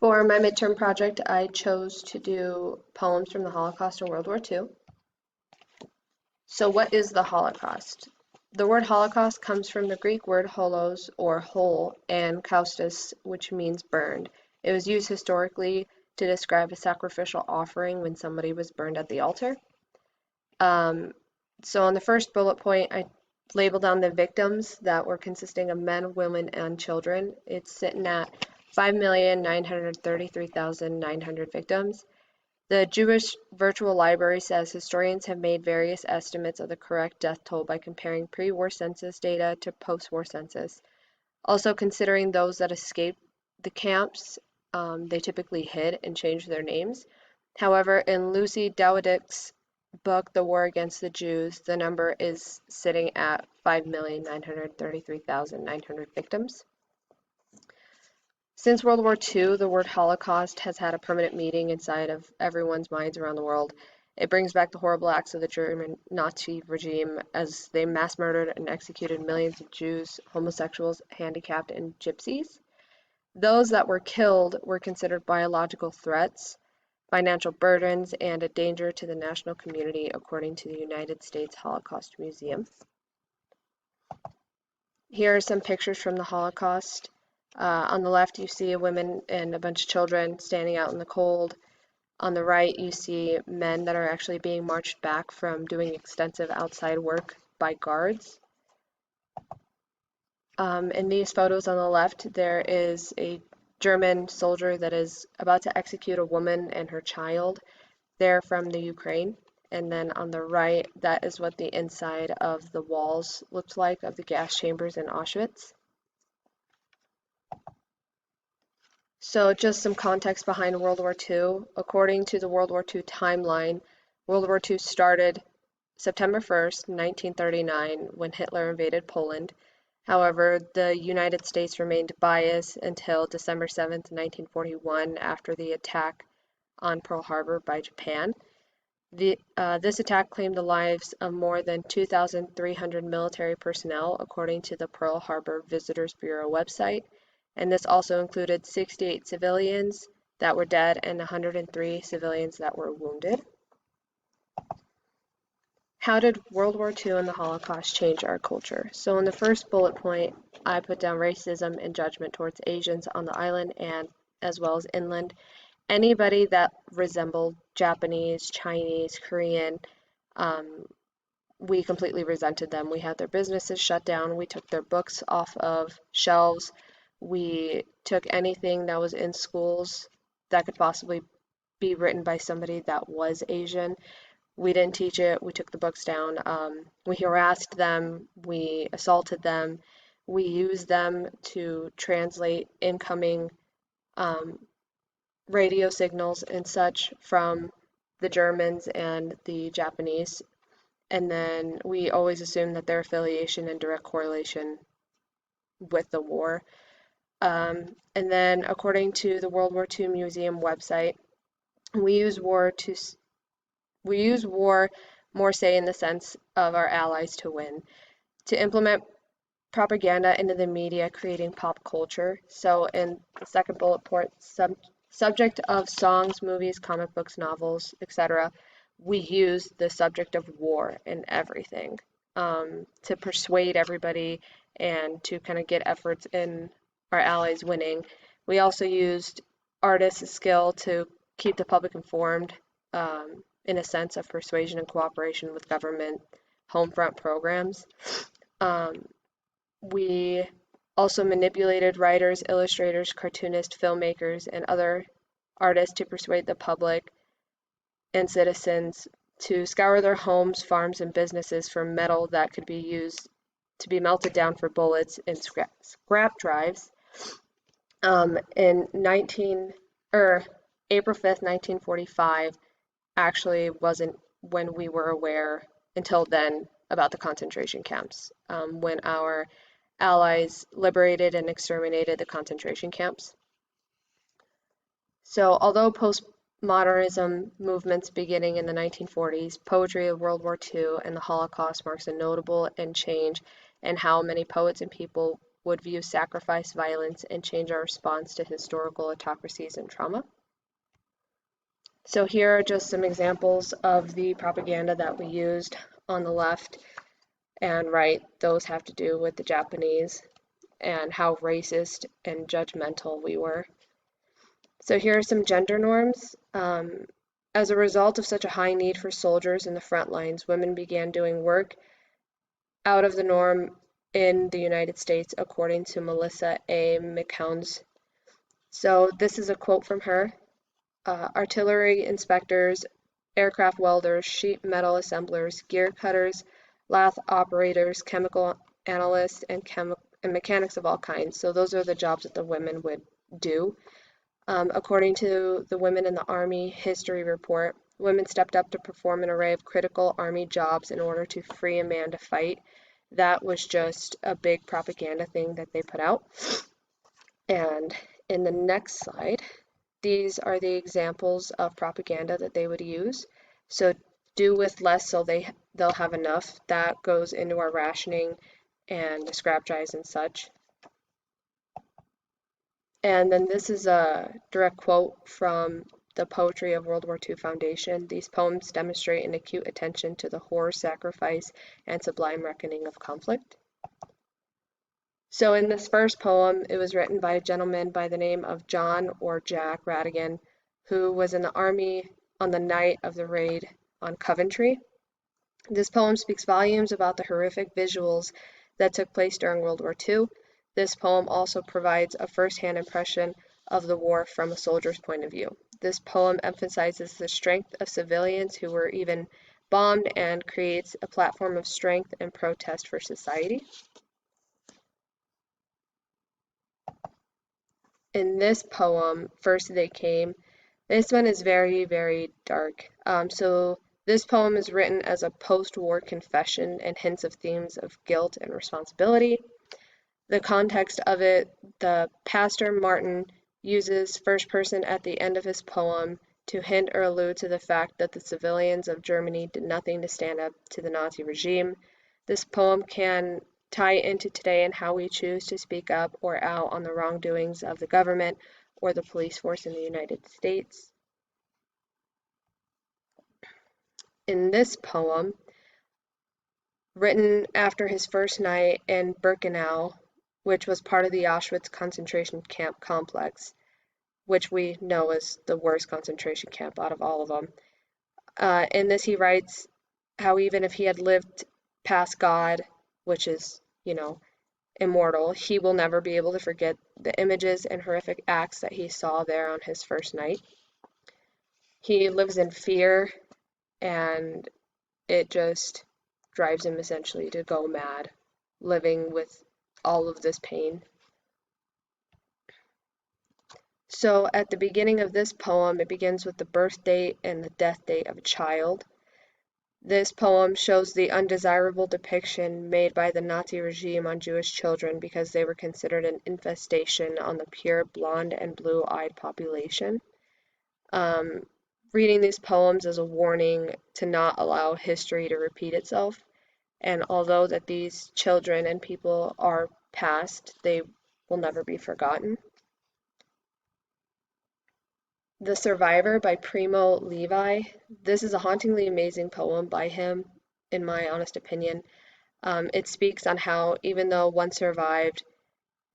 For my midterm project, I chose to do poems from the Holocaust and World War II. So what is the Holocaust? The word Holocaust comes from the Greek word holos or whole and kaustos, which means burned. It was used historically to describe a sacrificial offering when somebody was burned at the altar. Um, so on the first bullet point, I labeled down the victims that were consisting of men, women, and children. It's sitting at 5,933,900 victims. The Jewish Virtual Library says historians have made various estimates of the correct death toll by comparing pre-war census data to post-war census. Also considering those that escaped the camps, they typically hid and changed their names. However, in Lucy Dowdick's book, The War Against the Jews, the number is sitting at 5,933,900 victims. Since World War II, the word Holocaust has had a permanent meaning inside of everyone's minds around the world. It brings back the horrible acts of the German Nazi regime as they mass murdered and executed millions of Jews, homosexuals, handicapped, and gypsies. Those that were killed were considered biological threats, financial burdens, and a danger to the national community, according to the United States Holocaust Museum. Here are some pictures from the Holocaust. On the left, you see a woman and a bunch of children standing out in the cold. On the right, you see men that are actually being marched back from doing extensive outside work by guards. In these photos on the left, there is a German soldier that is about to execute a woman and her child. They're from the Ukraine. And then on the right, that is what the inside of the walls looked like of the gas chambers in Auschwitz. So just some context behind World War II. According to the World War II timeline, World War II started September 1st, 1939, when Hitler invaded Poland. However, the United States remained biased until December 7th, 1941, after the attack on Pearl Harbor by Japan. This attack claimed the lives of more than 2,300 military personnel, according to the Pearl Harbor Visitors Bureau website, and this also included 68 civilians that were dead and 103 civilians that were wounded. How did World War II and the Holocaust change our culture? So in the first bullet point, I put down racism and judgment towards Asians on the island and as well as inland. Anybody that resembled Japanese, Chinese, Korean, we completely resented them. We had their businesses shut down. We took their books off of shelves. We took anything that was in schools that could possibly be written by somebody that was Asian. We didn't teach it. We took the books down. We harassed them. We assaulted them. We used them to translate incoming radio signals and such from the Germans and the Japanese. And then we always assumed that their affiliation and direct correlation with the war. And then, according to the World War II Museum website, we use war more, say, in the sense of our allies to win, to implement propaganda into the media, creating pop culture. So, in the second bullet point, subject of songs, movies, comic books, novels, etc., we use the subject of war in everything to persuade everybody and to kind of get efforts in our allies winning. We also used artists' skill to keep the public informed in a sense of persuasion and cooperation with government home front programs. We also manipulated writers, illustrators, cartoonists, filmmakers, and other artists to persuade the public and citizens to scour their homes, farms, and businesses for metal that could be used to be melted down for bullets in scrap drives. In April 5th, 1945, actually wasn't when we were aware until then about the concentration camps, when our allies liberated and exterminated the concentration camps. So although postmodernism movements beginning in the 1940s, poetry of World War II and the Holocaust marks a notable change in how many poets and people would view sacrifice, violence, and change our response to historical autocracies and trauma. So here are just some examples of the propaganda that we used on the left and right. Those have to do with the Japanese and how racist and judgmental we were. So here are some gender norms. As a result of such a high need for soldiers in the front lines, women began doing work out of the norm in the United States, according to Melissa A. McCown's. So this is a quote from her. Artillery inspectors, aircraft welders, sheet metal assemblers, gear cutters, lathe operators, chemical analysts, and mechanics of all kinds. So those are the jobs that the women would do. According to the Women in the Army History Report, women stepped up to perform an array of critical Army jobs in order to free a man to fight. That was just a big propaganda thing that they put out. And in the next slide, these are the examples of propaganda that they would use. So do with less so they'll have enough. That goes into our rationing and the scrap drives and such. And then this is a direct quote from the Poetry of World War II Foundation. These poems demonstrate an acute attention to the horror, sacrifice, and sublime reckoning of conflict. So in this first poem, it was written by a gentleman by the name of John or Jack Radigan, who was in the Army on the night of the raid on Coventry. This poem speaks volumes about the horrific visuals that took place during World War II. This poem also provides a first-hand impression of the war from a soldier's point of view. This poem emphasizes the strength of civilians who were even bombed and creates a platform of strength and protest for society. In this poem, First They Came, this one is very, very dark. So this poem is written as a post-war confession and hints of themes of guilt and responsibility. The context of it, the pastor Martin uses first person at the end of his poem to hint or allude to the fact that the civilians of Germany did nothing to stand up to the Nazi regime. This poem can tie into today and how we choose to speak up or out on the wrongdoings of the government or the police force in the United States. In this poem, written after his first night in Birkenau, which was part of the Auschwitz concentration camp complex, which we know is the worst concentration camp out of all of them. In this, he writes how even if he had lived past God, which is, immortal, he will never be able to forget the images and horrific acts that he saw there on his first night. He lives in fear, and it just drives him essentially to go mad, living with all of this pain. So at the beginning of this poem, it begins with the birth date and the death date of a child. This poem shows the undesirable depiction made by the Nazi regime on Jewish children because they were considered an infestation on the pure blonde and blue-eyed population. Reading these poems is a warning to not allow history to repeat itself. And although that these children and people are past, they will never be forgotten. The Survivor by Primo Levi. This is a hauntingly amazing poem by him, in my honest opinion. It speaks on how, even though one survived,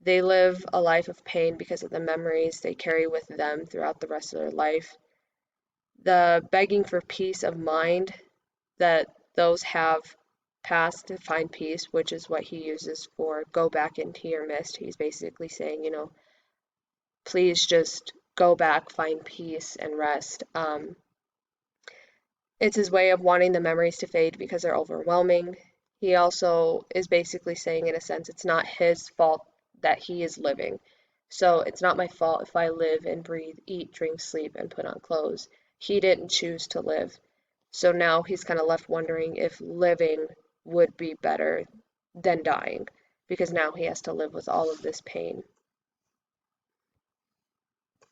they live a life of pain because of the memories they carry with them throughout the rest of their life. The begging for peace of mind that those have passed to find peace, which is what he uses for go back into your mist. He's basically saying, please just go back, find peace, and rest. It's his way of wanting the memories to fade because they're overwhelming. He also is basically saying, in a sense, it's not his fault that he is living. So it's not my fault if I live and breathe, eat, drink, sleep, and put on clothes. He didn't choose to live. So now he's kind of left wondering if living would be better than dying, because now he has to live with all of this pain.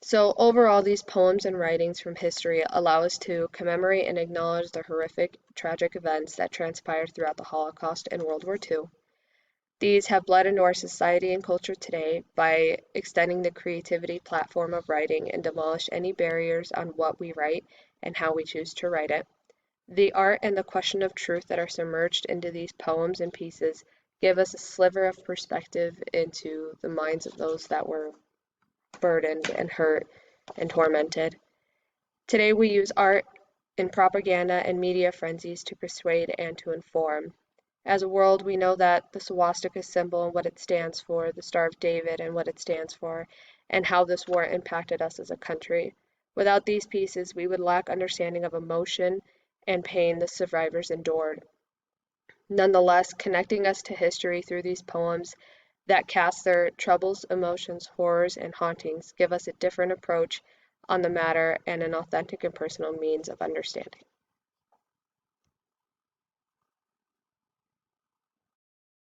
So overall, these poems and writings from history allow us to commemorate and acknowledge the horrific, tragic events that transpired throughout the Holocaust and World War II. These have bled into our society and culture today by extending the creativity platform of writing and demolish any barriers on what we write and how we choose to write it. The art and the question of truth that are submerged into these poems and pieces give us a sliver of perspective into the minds of those that were burdened and hurt and tormented. Today we use art in propaganda and media frenzies to persuade and to inform. As a world, we know that the swastika symbol and what it stands for, the Star of David and what it stands for, and how this war impacted us as a country. Without these pieces, we would lack understanding of emotion and pain the survivors endured. Nonetheless, connecting us to history through these poems that cast their troubles, emotions, horrors, and hauntings give us a different approach on the matter and an authentic and personal means of understanding.